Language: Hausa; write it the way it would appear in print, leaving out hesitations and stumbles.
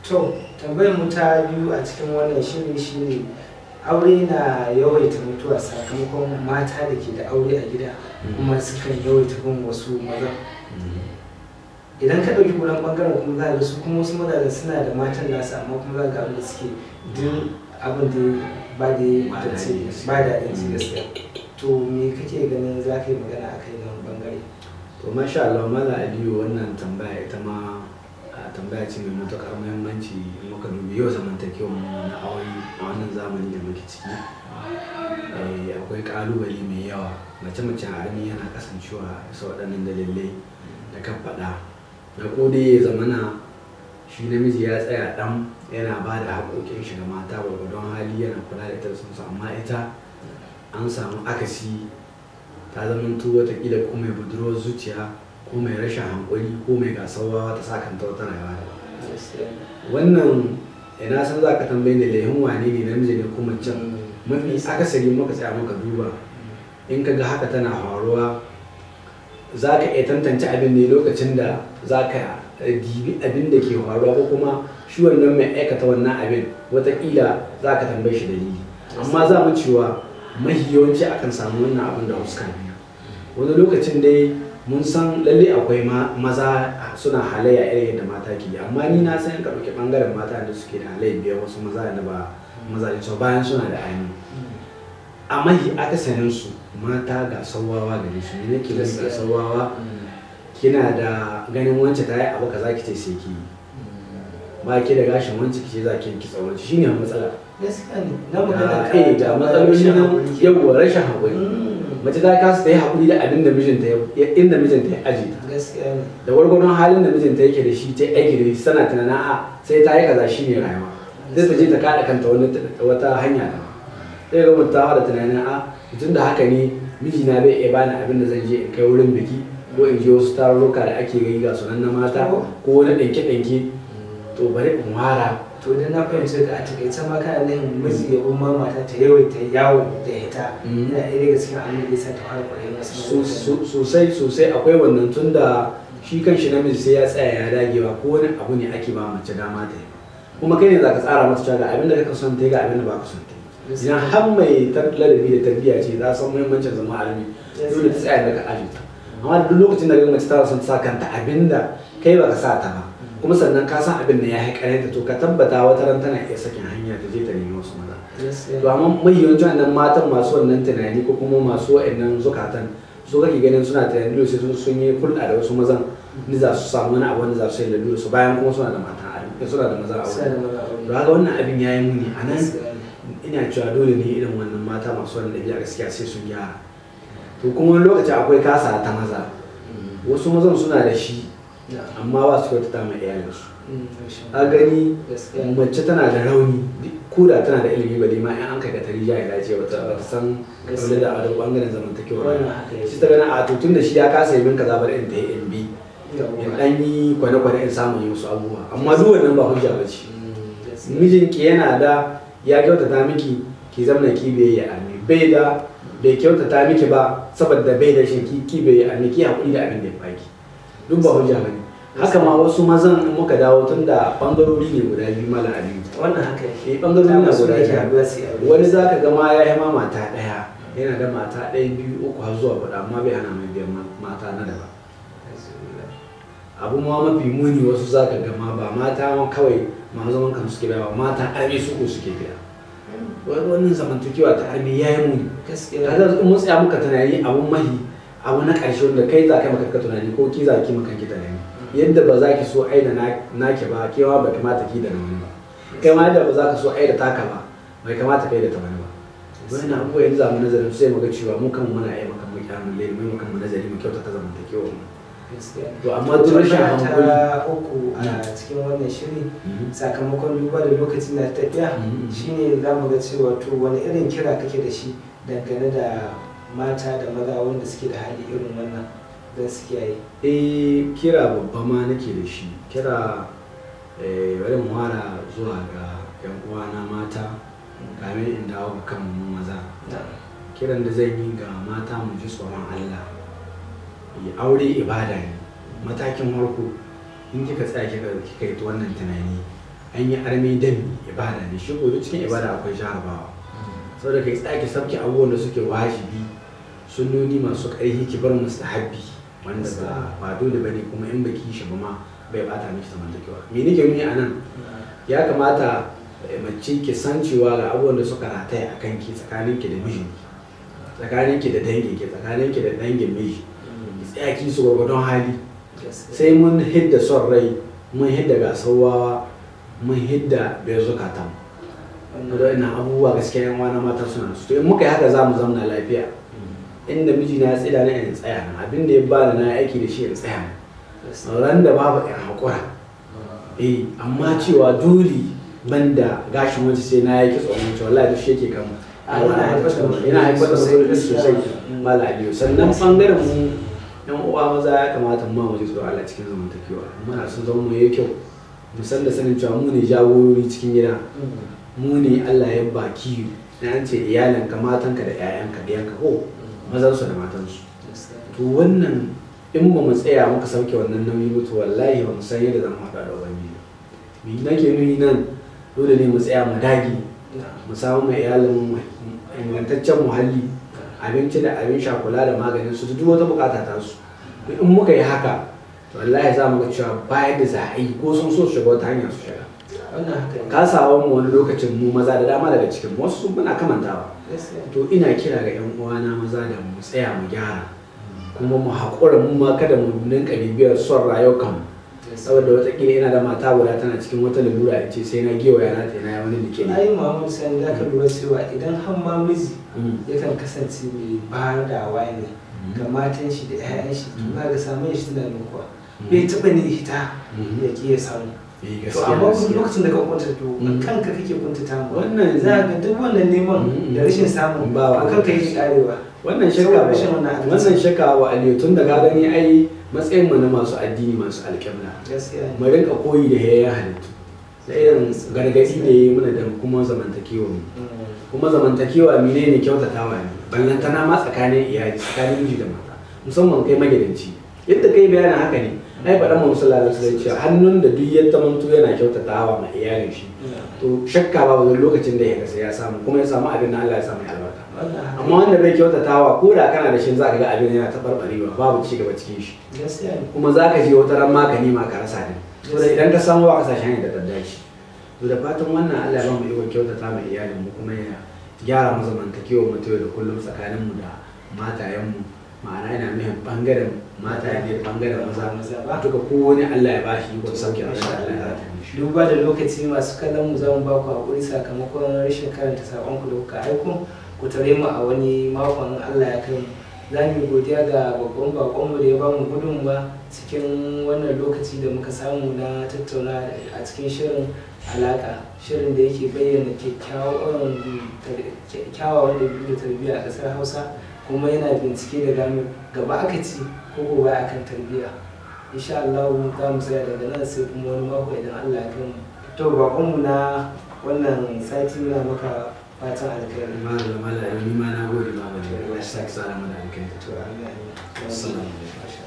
To tambayar mu ta biyu a cikin wannan shiri shine aure na yawaita mutuwa sakamakon mata da ke da aure a gida kuma sukan yawaita bin wasu maza. Idan ka ɗauki gudan ɓangaren kuma za ga su kuma wasu mazajen suna da matan nasu amma kuma za ga abin da suke duk abin da ba daɗin su gaskiya. To me kake ganin za ka yi magana a kai nan ɓangare? To masha Allah Malam Aliyu, wannan tambaya ita ma tambaya ce mai matuƙar muhimmanci in muka dubi yau zamantakewar mu na aure a wannan zamani da muke ciki. Akwai ƙalubale mai yawa, mace-mace a armi yana kasancewa bisa waɗannan dalilai da kan faɗa. Na kode ya zamana shi namiji ya tsaya ɗan yana ba da haƙoƙin shi ga mata gwargwadon hali, yana kula da ita sunsa, amma ita an samu akasi ta zamanto watakila ko mai budurwar zuciya ko mai rashin hankali ko mai gasawa ta sakanta wata rayuwa. Wannan ina san za ka tambayi da laihin wane ne, namiji ne kuma can mafi akasari muka tsaya muka duba in ka ga haka tana faruwa za ka iya tantance abin ne lokacin da za ka dibi abin da ke faruwa ko kuma shi wannan mai aikata wannan abin watakila za ka tambaye shi dalili. Amma za mu cewa mahi yawanci akan samu wannan abin da huska biyu. Wani lokacin dai mun san lalle akwai maza suna halayya irin yadda mata ke yi, amma ni na san ka ɗauki ɓangaren mata da suke da halayya biyar, wasu maza da ba maza da bayan suna da aini. A mahi akasarin su mata ga sauwawa gare su, ne nake gani ga sauwawa kina da ganin wance ta yi abu kaza ki ce sai ki ba ki da gashin wance ki ce za ki kitsa wance, shine matsala. Gaskiya ne na magana da matsaloli na yawwa rashin haƙuri. Mace ta kasa ta yi haƙuri da abin da mijinta inda mijinta ya aje ta. Gaskiya ne. Da gwargwadon halin da mijinta yake da shi ta aiki da shi sana tunanin a sai ta yi kaza shi ne rayuwa. Zai ta je ta kaɗa kanta wata hanya ta. Sai ga mutum da tunanin a tun da haka ne mijina bai iya bani abin da zan je in kai wurin biki ko in je wasu tarurruka da ake gani ga sunan na mata ko wani ɗanke-ɗanke, to bari in wara. To da na fahimci ka a takaice ma kana nan miji ya bin mata ta yawaita yawo da ita yana ɗaya daga cikin abin da ya sa ta fara kwaɗayin wasu. Sosai akwai wannan, tun da shi kan shi namiji sai ya tsaya ya dagewa ko wani abu ne ake ba mace dama ta yi, kuma kai ne za ka tsara mata cewa ga abin da kaka son ta yi ga abin da ba ka son ta yi. Idan har mai ladabi da tarbiyya ce za san muhimmancin zama alami dole ta tsaya daga aji ta. Amma duk lokacin da mace ta son ta sa kanta abin da kai ba ka sa ta ba, kuma sannan ka san abin da ya haƙarenta, to ka tabbata wata ran tana iya sakin hanya ta je ta nemi wasu maza. To amma mai yawancin wannan matan masu wannan tunani ko kuma masu wa'annan zukatan su kake ganin suna tunani dole sai sun yi hulɗa da wasu mazan ni za su samu wani abu wanda za su yi lalura su bayan kuma suna da mata suna da maza a wurin. To haka wannan abin ya yi muni a nan. Ina cewa dole ne irin wannan mata masu wannan ɗabi'a gaskiya sai sun gyara. To kuma wani lokaci akwai kasa ta maza, wasu mazan suna da shi amma ba su kyautata mai iyalinsu. A gani mace tana da rauni ko da tana da ilimi ba ma in an kai ka tari ya dace ba ta san game da bangaren zamantakewa ba. Shi ta gana a tutun da shi ya kasa yi min kaza bar in ta yi in bi in dan yi kwane-kwane in samu yi wasu abubuwa, amma duk wannan ba hujja ba ce. Mijinki yana da ya kyautata miki ki zamna ki bai ya ami, bai kyautata miki ba saboda bai da shi ki bai ya ami, ki haƙuri da abin da ya baki, duk ba hujja ba ne. Haka ma wasu mazan in muka dawo tun da bangarori ne guda biyu Malam Aliyu. Wannan haka yake. Bangarori na guda biyu. Wani za ka ga ma ya yi ma mata ɗaya, yana da mata ɗaya biyu uku har zuwa huɗu amma bai hana mai biyan mata na daban. Abu ma mafi muni wasu za ka ga ma ba mata kawai masu zaman kan suke biya ba, mata arme su ko suke biya. Wannan zamantakewa ta arme ya yi muni. Kaga in mun tsaya muka tunani abun mahi abu na ƙarshe wanda kai za ka maka tunani ko ki za ki maka ki tunani. Yadda ba za ki so ai da naki ba, ke ma ba kamata ki da na wani ba. Kai ma yadda ba za ka so ai da taka ba, bai kamata kai da ta wani ba. Wannan abubuwa yanzu za mu nazarin sai mu ga cewa mu kan muna iya maka mu kyamun laili, mu kan mu nazari mu kyautata zamantakewa mu. To amma duk rashin hankali ta uku a cikin wannan shiri sakamakon duba da lokacin da tafiya shine za mu ga cewa to wani irin kira kake da shi dangane da mata da maza wanda suke da hali irin wannan don su kiyaye. Kira babba ma nake da shi, kira bari mu fara zuwa ga yan uwana mata kamin in dawo ga kan maza. Kiran da zan yi ga mata mu ji tsoron Allah. Aure ibada ne, matakin farko in kika tsaya kika yi wannan tunani an yi armi dami ibada ne, shi ko cikin ibada akwai jarabawa. Saboda kai tsaki sabki abubuwan da suke wajibi, sunnoni masu ƙarfi ki bar mustahabbi wanda ba dole bane, kuma in baki shi ba ma bai bata miki zamantakewa. Me nake nuni a nan, ya kamata mace ki san cewa ga abubuwan da suka rataya a kanki tsakaninki da mijinki, tsakaninki da danginki, tsakaninki da dangin miji, ki tsaya ki su gwargwadon hali. Sai mun hidda son rai, mun hidda gasawa, mun hidda bai zukatan. Da ina abubuwa gaskiya yan wana mata suna su, to in muka yi haka za mu zamna lafiya. Inda mijina ya tsida na in tsaya nan, abin da ya bani na aiki da shi in tsaya nan, ran da babu in haƙura. Amma cewa dole banda gashin wacce sai na yi kitso wacce wallahi duk shi yake kama. Ina haifar da matsaloli sosai Malam Aliyu. Sannan bangaren mu yan uwa maza ya kamata mu ma tsoro Allah cikin zamantakewa. Muna son zama mu yi kyau, mu san da sanin cewa mu ne jagorori cikin gida, mu ne Allah ya ba kiyo. An ce iyalinka, matanka da 'ya'yanka da yanka ko mazansu da matansu. To wannan in ba mu tsaya muka sauke wannan nauyi ba, to wallahi ba mu san yadda zamu haɗa da ubangiji. Me nake nuni nan, dole ne mu tsaya mu dage, mu samu mai iyalin ingantaccen muhalli, abinci da abin sha, kula da maganin su, duk wata bukata ta su. In muka yi haka, to wallahi za mu ga cewa bayan da za a yi ko sun so su shiga wata hanya su shiga. Kasawan mu wani lokacin mu maza da dama daga cikin wasu muna kamantawa. To ina kira ga 'yan uwana maza da mu tsaya mu gyara, kuma mu haƙura mu ma kada mu ninka bibiyar son rayuwar. Saboda watakila ina da mata guda tana cikin wata lalura in ce sai na gewaya na ta na wani dake ne. Ai Muhammad Sani za ka lura cewa idan har ma miji yakan kasance mai badawa ne ga matan shi da 'ya'yan shi, to ga samun shi tunanin kuwa bai taɓa ne hita ya ki ya samu. To amma lokacin da ka kunta to kanka kake kuntata mu, wannan za ga duk wannan neman da rashin samun ba kanka yake karewa. Wannan shakka wa Aliyu, tun da ka gani ai matsayin mu na masu addini, masu alƙibla, mu rinka koyi da yayin halittu da irin gargaɗi da yayi mana da kuma zamantakewa mu. Kuma zamantakewa menene kyautatawa ne, ballantana ma tsakanin iyali, tsakanin miji da mata, musamman kai magidanci. Yadda kai bayanin haka ne, ai faɗan mu sallallahu alaihi wasallam cewa hannun da duk ya tamanto yana kyautatawa ma iyalin shi, to shakka ba wani lokacin da ya kasa ya samu, kuma ya samu abin da Allah ya samu albarka. Amma wanda bai kyautatawa, ko da kana da shi za ka ga abin yana taɓarɓarewa, babu ci gaba cikin shi, kuma za ka je wata ran ma ka nema ka rasa ne. To da idan ka samu ba ka sa shi hanyar da ta dace. To da fatan wannan Allah ya ba mu ikon kyautata ma iyalin mu, kuma ya gyara mu zamantakewar mu da kullum tsakanin mu da matayen mu. Ma'ana ina nufin bangaren mataye ne da bangaren maza ba duka kowane Allah ya bashi ko sauke Allah ya rata mishi. Duba da lokaci, masu kallon mu za mu ba ku hakuri sakamakon rashin karanta sakon ku da kuka aiko. Ku tare mu a wani makon Allah ya kai mu. Za mu yi godiya ga babban bakonmu da ya ba mu gudunmawa cikin wannan lokaci da muka samu na tattauna a cikin shirin alaƙa, shirin da yake bayyana kyawawan ɗabi'u da tarbiyya a ƙasar Hausa, kuma yana bincike da gano gaba aka ci ko gobe akan tarbiyya. Insha Allah za mu tsaya daga nan sai kuma wani mako idan Allah ya kai mu. To bakonmu na wannan sati muna maka fatan alkhairi. Malam ni ma na gode, ma ba ne. Allah ya saka sana mana alkhairi. To amin. Assalamu alaikum.